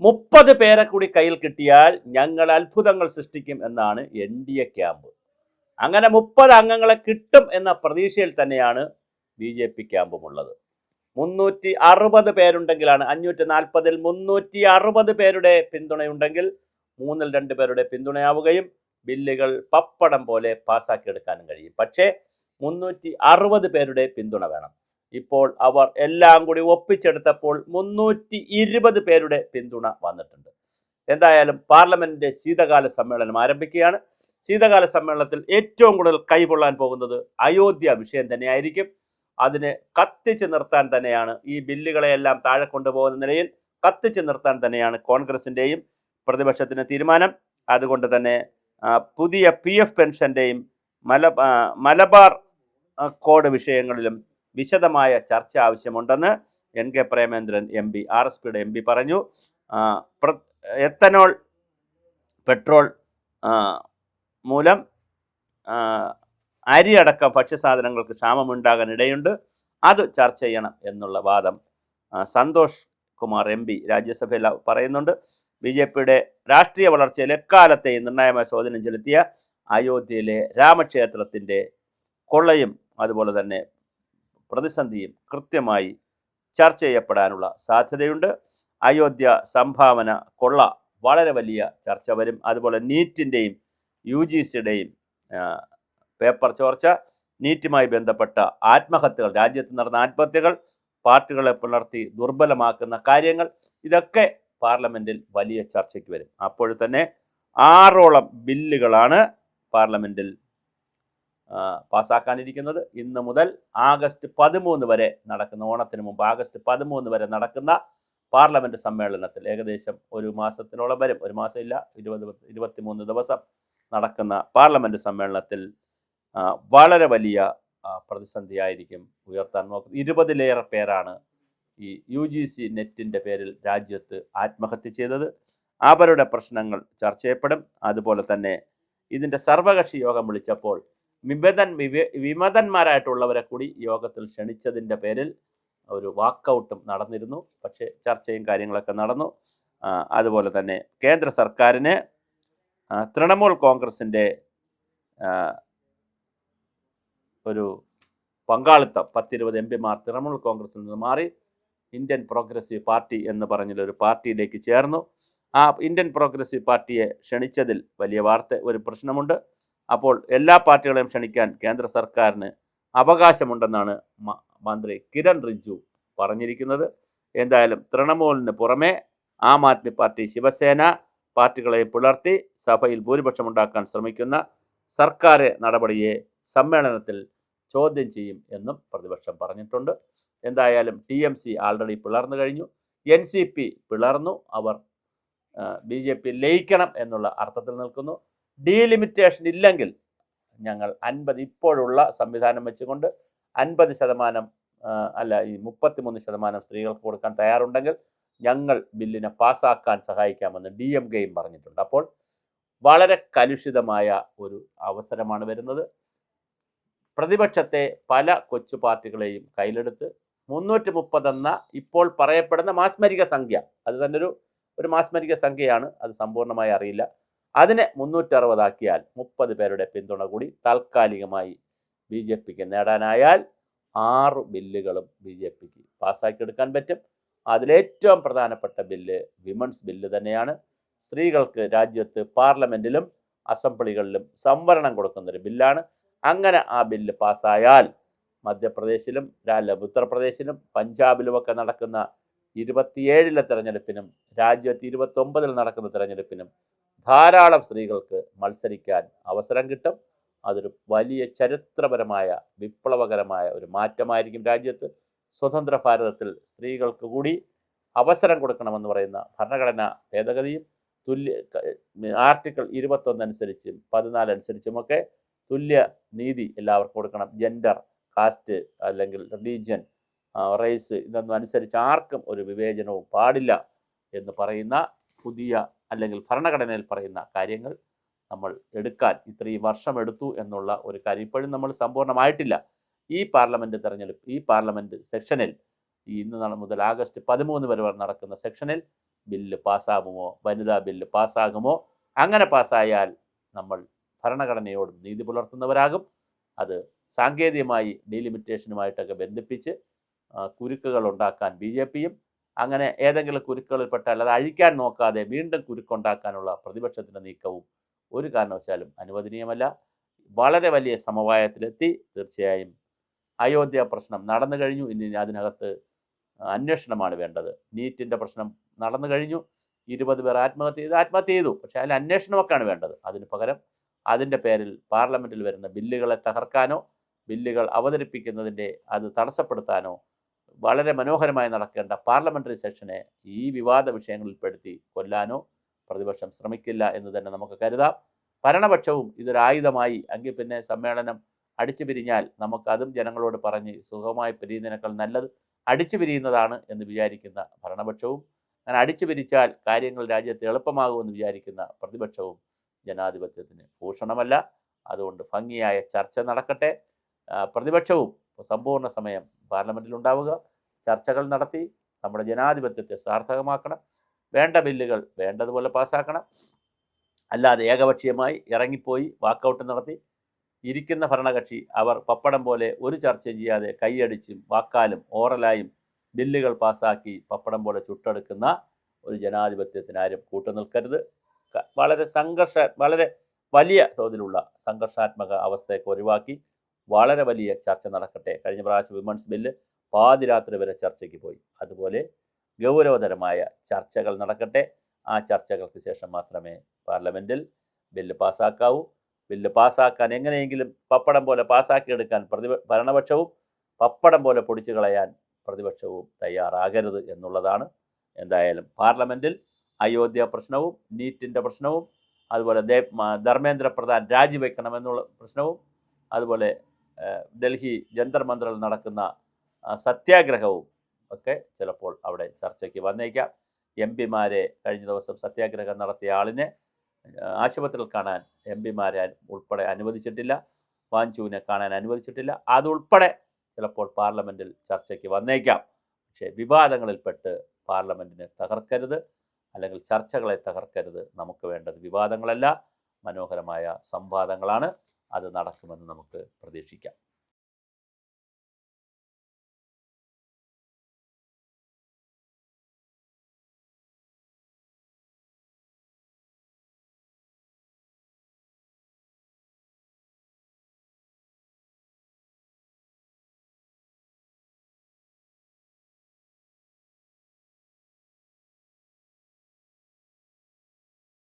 30 പേരെ കൂടി കയ്യിൽ കിട്ടിയാൽ ഞങ്ങൾ അത്ഭുതങ്ങൾ സൃഷ്ടിക്കും എന്നാണ് NDA ക്യാമ്പ്. അങ്ങനെ 30 അംഗങ്ങളെ കിട്ടും എന്ന പ്രതീക്ഷയിൽ തന്നെയാണ് BJP ക്യാമ്പുമുള്ളത്. 360 പേരുണ്ടെങ്കിലാണ് 540-ൽ 360 പേരുടെ പിന്തുണയുണ്ടെങ്കിൽ 2 പേരുടെ പിന്തുണയാവുകയും ബില്ലുകൾ പപ്പടം പോലെ പാസ്സാക്കിയെടുക്കാനും കഴിയും. പക്ഷേ 360 പേരുടെ പിന്തുണ വേണം. ഇപ്പോൾ അവർ എല്ലാം കൂടി ഒപ്പിച്ചെടുത്തപ്പോൾ 320 പേരുടെ പിന്തുണ വന്നിട്ടുണ്ട്. എന്തായാലും പാർലമെന്റിന്റെ ശീതകാല സമ്മേളനം ആരംഭിക്കുകയാണ്. ശീതകാല സമ്മേളനത്തിൽ ഏറ്റവും കൂടുതൽ കൈകൊള്ളാൻ പോകുന്നത് അയോധ്യ വിഷയം തന്നെയായിരിക്കും. അതിനെ കത്തിച്ച് നിർത്താൻ തന്നെയാണ് ഈ ബില്ലുകളെയെല്ലാം താഴെ കൊണ്ടുപോകുന്ന നിലയിൽ കത്തിച്ച് നിർത്താൻ തന്നെയാണ് കോൺഗ്രസിൻ്റെയും പ്രതിപക്ഷത്തിന് തീരുമാനം. അതുകൊണ്ട് തന്നെ പുതിയ PF പെൻഷൻ്റെയും മലബാർ കോഡ് വിഷയങ്ങളിലും വിശദമായ ചർച്ച ആവശ്യമുണ്ടെന്ന് NK പ്രേമേന്ദ്രൻ MP RSPയുടെ MP പറഞ്ഞു. എത്തനോൾ പെട്രോൾ മൂലം അരിയടക്കം ഭക്ഷ്യസാധനങ്ങൾക്ക് ക്ഷാമമുണ്ടാകാൻ ഇടയുണ്ട്. അത് ചർച്ച ചെയ്യണം എന്നുള്ള വാദം സന്തോഷ് കുമാർ MP രാജ്യസഭയിൽ പറയുന്നുണ്ട്. BJPയുടെ രാഷ്ട്രീയ വളർച്ചയിൽ എക്കാലത്തെയും നിർണായകമായ സ്വാധീനം ചെലുത്തിയ അയോധ്യയിലെ രാമക്ഷേത്രത്തിൻ്റെ കൊള്ളയും അതുപോലെ തന്നെ പ്രതിസന്ധിയും കൃത്യമായി ചർച്ച ചെയ്യപ്പെടാനുള്ള സാധ്യതയുണ്ട്. അയോധ്യ സംഭാവന കൊള്ള വളരെ വലിയ ചർച്ച വരും. അതുപോലെ നീറ്റിൻ്റെയും UGCയുടെയും പേപ്പർ ചോർച്ച, നീറ്റുമായി ബന്ധപ്പെട്ട ആത്മഹത്യകൾ, രാജ്യത്ത് നടന്ന ആത്മഹത്യകൾ, പാർട്ടികളെ പുലർത്തി ദുർബലമാക്കുന്ന കാര്യങ്ങൾ, ഇതൊക്കെ പാർലമെൻറ്റിൽ വലിയ ചർച്ചയ്ക്ക് വരും. അപ്പോൾ തന്നെ 6ഓളം ബില്ലുകളാണ് പാർലമെൻറ്റിൽ പാസ്സാക്കാനിരിക്കുന്നത്. ഇന്ന് മുതൽ ആഗസ്റ്റ് 13 വരെ നടക്കുന്ന, ഓണത്തിന് മുമ്പ് ആഗസ്റ്റ് 13 വരെ നടക്കുന്ന പാർലമെൻറ്റ് സമ്മേളനത്തിൽ ഏകദേശം ഒരു മാസത്തിനോളം വരും. ഒരു മാസമില്ല, 23 ദിവസം നടക്കുന്ന പാർലമെൻറ്റ് സമ്മേളനത്തിൽ വളരെ വലിയ പ്രതിസന്ധിയായിരിക്കും ഉയർത്താൻ നോക്കുന്നത്. 20-ലേറെ പേരാണ് ഈ UGC നെറ്റിൻ്റെ പേരിൽ രാജ്യത്ത് ആത്മഹത്യ ചെയ്തത്. അവരുടെ പ്രശ്നങ്ങൾ ചർച്ച ചെയ്യപ്പെടും. അതുപോലെ തന്നെ ഇതിൻ്റെ സർവകക്ഷി യോഗം വിളിച്ചപ്പോൾ വിമതന്മാരായിട്ടുള്ളവരെ കൂടി യോഗത്തിൽ ക്ഷണിച്ചതിൻ്റെ പേരിൽ ഒരു വാക്കൗട്ടും നടന്നിരുന്നു. പക്ഷേ ചർച്ചയും കാര്യങ്ങളൊക്കെ നടന്നു. അതുപോലെ തന്നെ കേന്ദ്ര സർക്കാരിന് തൃണമൂൽ കോൺഗ്രസിൻ്റെ ഒരു പങ്കാളിത്തം 10-20 MP തൃണമൂൽ കോൺഗ്രസിൽ നിന്ന് മാറി ഇന്ത്യൻ പ്രോഗ്രസീവ് പാർട്ടി എന്ന് പറഞ്ഞൊരു പാർട്ടിയിലേക്ക് ചേർന്നു. ആ ഇന്ത്യൻ പ്രോഗ്രസീവ് പാർട്ടിയെ ക്ഷണിച്ചതിൽ വലിയ ഒരു പ്രശ്നമുണ്ട്. അപ്പോൾ എല്ലാ പാർട്ടികളെയും ക്ഷണിക്കാൻ കേന്ദ്ര സർക്കാരിന് അവകാശമുണ്ടെന്നാണ് മന്ത്രി കിരൺ റിജ്ജു പറഞ്ഞിരിക്കുന്നത്. എന്തായാലും തൃണമൂലിന് പുറമെ ആം ആദ്മി പാർട്ടി, ശിവസേന പാർട്ടികളെയും പുലർത്തി സഭയിൽ ഭൂരിപക്ഷമുണ്ടാക്കാൻ ശ്രമിക്കുന്ന സർക്കാർ നടപടിയെ സമ്മേളനത്തിൽ ചോദ്യം ചെയ്യും എന്നും പ്രതിപക്ഷം പറഞ്ഞിട്ടുണ്ട്. എന്തായാലും TMC ആൾറെഡി പിളർന്നു കഴിഞ്ഞു. NCP പിളർന്നു. അവർ BJP ലയിക്കണം എന്നുള്ള അർത്ഥത്തിൽ നിൽക്കുന്നു. ഡീലിമിറ്റേഷൻ ഇല്ലെങ്കിൽ ഞങ്ങൾ 50 ഇപ്പോഴുള്ള സംവിധാനം വെച്ചുകൊണ്ട് 50% അല്ല, ഈ 33% സ്ത്രീകൾക്ക് കൊടുക്കാൻ തയ്യാറുണ്ടെങ്കിൽ ഞങ്ങൾ ബില്ലിനെ പാസ്സാക്കാൻ സഹായിക്കാമെന്ന് DMKയും പറഞ്ഞിട്ടുണ്ട്. അപ്പോൾ വളരെ കലുഷിതമായ ഒരു അവസരമാണ് വരുന്നത്. പ്രതിപക്ഷത്തെ പല കൊച്ചു പാർട്ടികളെയും കയ്യിലെടുത്ത് 330 എന്ന ഇപ്പോൾ പറയപ്പെടുന്ന മാസ്മരിക സംഖ്യ, അത് തന്നെ ഒരു മാസ്മരിക സംഖ്യയാണ്, അത് സമ്പൂർണ്ണമായി അറിയില്ല, അതിനെ 360 ആക്കിയാൽ 30 പേരുടെ പിന്തുണ കൂടി താൽക്കാലികമായി BJPക്ക് നേടാനായാൽ 6 ബില്ലുകളും BJPക്ക് പാസ്സാക്കിയെടുക്കാൻ പറ്റും. അതിലേറ്റവും പ്രധാനപ്പെട്ട ബില്ല് വിമൻസ് ബില്ല് തന്നെയാണ്. സ്ത്രീകൾക്ക് രാജ്യത്ത് പാർലമെൻറ്റിലും അസംബ്ലികളിലും സംവരണം കൊടുക്കുന്നൊരു ബില്ലാണ്. അങ്ങനെ ആ ബില്ല് പാസ്സായാൽ മധ്യപ്രദേശിലും ഉത്തർപ്രദേശിലും പഞ്ചാബിലുമൊക്കെ നടക്കുന്ന 27-ലെ തിരഞ്ഞെടുപ്പിനും രാജ്യത്ത് 29-ൽ നടക്കുന്ന തിരഞ്ഞെടുപ്പിനും ധാരാളം സ്ത്രീകൾക്ക് മത്സരിക്കാൻ അവസരം കിട്ടും. അതൊരു വലിയ ചരിത്രപരമായ വിപ്ലവകരമായ ഒരു മാറ്റമായിരിക്കും രാജ്യത്ത്. സ്വതന്ത്ര ഭാരതത്തിൽ സ്ത്രീകൾക്ക് കൂടി അവസരം കൊടുക്കണമെന്ന് പറയുന്ന ഭരണഘടനാ ഭേദഗതിയും ആർട്ടിക്കിൾ 21 അനുസരിച്ചും 14 അനുസരിച്ചുമൊക്കെ തുല്യ നീതി എല്ലാവർക്കും കൊടുക്കണം. ജെൻഡർ, കാസ്റ്റ് അല്ലെങ്കിൽ റിലീജിയൻ, റേസ് ഇതൊന്നും അനുസരിച്ച് ആർക്കും ഒരു വിവേചനവും പാടില്ല എന്ന് പറയുന്ന പുതിയ അല്ലെങ്കിൽ ഭരണഘടനയിൽ പറയുന്ന കാര്യങ്ങൾ നമ്മൾ എടുക്കാൻ ഇത്രയും വർഷം എടുത്തു എന്നുള്ള ഒരു കാര്യം ഇപ്പോഴും നമ്മൾ സമ്പൂർണ്ണമായിട്ടില്ല. ഈ പാർലമെൻറ്റ് സെക്ഷനിൽ ഇന്ന് മുതൽ ആഗസ്റ്റ് 13 വരെ നടക്കുന്ന സെക്ഷനിൽ ബില്ല് പാസ്സാകുമോ, വനിതാ ബില്ല് പാസ്സാകുമോ? അങ്ങനെ പാസ്സായാൽ നമ്മൾ ഭരണഘടനയോട് നീതി പുലർത്തുന്നവരാകും. അത് സാങ്കേതികമായി ഡീലിമിറ്റേഷനുമായിട്ടൊക്കെ ബന്ധിപ്പിച്ച് കുരുക്കുകൾ ഉണ്ടാക്കാൻ BJPയും, അങ്ങനെ ഏതെങ്കിലും കുരുക്കുകളിൽപ്പെട്ടാൽ അത് അഴിക്കാൻ നോക്കാതെ വീണ്ടും കുരുക്കുണ്ടാക്കാനുള്ള പ്രതിപക്ഷത്തിൻ്റെ നീക്കവും ഒരു കാരണവശാലും അനുവദനീയമല്ല. വളരെ വലിയ സമവായത്തിലെത്തി. തീർച്ചയായും അയോധ്യ പ്രശ്നം നടന്നു കഴിഞ്ഞു. ഇനി അതിനകത്ത് അന്വേഷണമാണ് വേണ്ടത്. നീറ്റിൻ്റെ പ്രശ്നം നടന്നു കഴിഞ്ഞു. 20 പേർ ആത്മഹത്യ ചെയ്തു. പക്ഷേ അതിൽ അന്വേഷണമൊക്കെയാണ് വേണ്ടത്. അതിന് പകരം അതിൻ്റെ പേരിൽ പാർലമെൻറ്റിൽ വരുന്ന ബില്ലുകളെ തകർക്കാനോ ബില്ലുകൾ അവതരിപ്പിക്കുന്നതിൻ്റെ അത് തടസ്സപ്പെടുത്താനോ വളരെ മനോഹരമായി നടക്കേണ്ട പാർലമെൻ്ററി സെഷനെ ഈ വിവാദ വിഷയങ്ങളിൽപ്പെടുത്തി കൊല്ലാനോ പ്രതിപക്ഷം ശ്രമിക്കില്ല എന്ന് തന്നെ നമുക്ക് കരുതാം. ഭരണപക്ഷവും ഇതൊരായുധമായി എങ്കിൽ പിന്നെ സമ്മേളനം അടിച്ചു പിരിഞ്ഞാൽ നമുക്കതും ജനങ്ങളോട് പറഞ്ഞ് സുഖമായി പിരിയുന്നതിനേക്കാൾ നല്ലത് അടിച്ചു പിരിയുന്നതാണ് എന്ന് വിചാരിക്കുന്ന ഭരണപക്ഷവും, അങ്ങനെ അടിച്ചു പിരിച്ചാൽ കാര്യങ്ങൾ രാജ്യത്ത് എളുപ്പമാകുമെന്ന് വിചാരിക്കുന്ന പ്രതിപക്ഷവും ജനാധിപത്യത്തിന് ഭൂഷണമല്ല. അതുകൊണ്ട് ഭംഗിയായ ചർച്ച നടക്കട്ടെ. പ്രതിപക്ഷവും സമ്പൂർണ്ണ സമയം പാർലമെൻറ്റിൽ ഉണ്ടാവുക, ചർച്ചകൾ നടത്തി നമ്മുടെ ജനാധിപത്യത്തെ സാർത്ഥകമാക്കണം. വേണ്ട ബില്ലുകൾ വേണ്ടതുപോലെ പാസ്സാക്കണം. അല്ലാതെ ഏകപക്ഷീയമായി ഇറങ്ങിപ്പോയി വാക്കൗട്ട് നടത്തി ഇരിക്കുന്ന ഭരണകക്ഷി അവർ പപ്പടം പോലെ ഒരു ചർച്ചയും ചെയ്യാതെ കൈയടിച്ചും വാക്കാലും ഓറലായും ബില്ലുകൾ പാസ്സാക്കി പപ്പടം പോലെ ചുട്ടെടുക്കുന്ന ഒരു ജനാധിപത്യത്തിന് ആരും കൂട്ടുനിൽക്കരുത്. വളരെ വലിയ തോതിലുള്ള സംഘർഷാത്മക അവസ്ഥയൊക്കെ ഒഴിവാക്കി വളരെ വലിയ ചർച്ച നടക്കട്ടെ. കഴിഞ്ഞ പ്രാവശ്യം വിമൻസ് ബില്ല് പാതിരാത്രി വരെ ചർച്ചയ്ക്ക് പോയി. അതുപോലെ ഗൗരവതരമായ ചർച്ചകൾ നടക്കട്ടെ. ആ ചർച്ചകൾക്ക് ശേഷം മാത്രമേ പാർലമെൻറ്റിൽ ബില്ല് പാസ്സാക്കാവൂ. ബില്ല് പാസ്സാക്കാൻ എങ്ങനെയെങ്കിലും പപ്പടം പോലെ പാസ്സാക്കിയെടുക്കാൻ ഭരണപക്ഷവും പപ്പടം പോലെ പൊടിച്ചു കളയാൻ പ്രതിപക്ഷവും തയ്യാറാകരുത് എന്നുള്ളതാണ്. എന്തായാലും പാർലമെൻറ്റിൽ അയോധ്യ പ്രശ്നവും നീറ്റിൻ്റെ പ്രശ്നവും അതുപോലെ ധർമ്മേന്ദ്ര പ്രധാൻ രാജിവെക്കണമെന്നുള്ള പ്രശ്നവും അതുപോലെ ഡൽഹി ജന്തർ മന്ദറിൽ നടക്കുന്ന സത്യാഗ്രഹവും ഒക്കെ ചിലപ്പോൾ അവിടെ ചർച്ചയ്ക്ക് വന്നേക്കാം. പിമാരെ കഴിഞ്ഞ ദിവസം സത്യാഗ്രഹം നടത്തിയ ആളിനെ ആശുപത്രിയിൽ കാണാൻ പിമാരെ ഉൾപ്പെടെ അനുവദിച്ചിട്ടില്ല, വാഞ്ചുവിനെ കാണാൻ അനുവദിച്ചിട്ടില്ല. അതുൾപ്പെടെ ചിലപ്പോൾ പാർലമെൻറ്റിൽ ചർച്ചയ്ക്ക് വന്നേക്കാം. പക്ഷേ വിവാദങ്ങളിൽപ്പെട്ട് പാർലമെൻറ്റിനെ തകർക്കരുത്, അല്ലെങ്കിൽ ചർച്ചകളെ തകർക്കരുത്. നമുക്ക് വേണ്ടത് വിവാദങ്ങളല്ല, മനോഹരമായ സംവാദങ്ങളാണ്. അത് നടക്കുമെന്ന് നമുക്ക് പ്രതീക്ഷിക്കാം.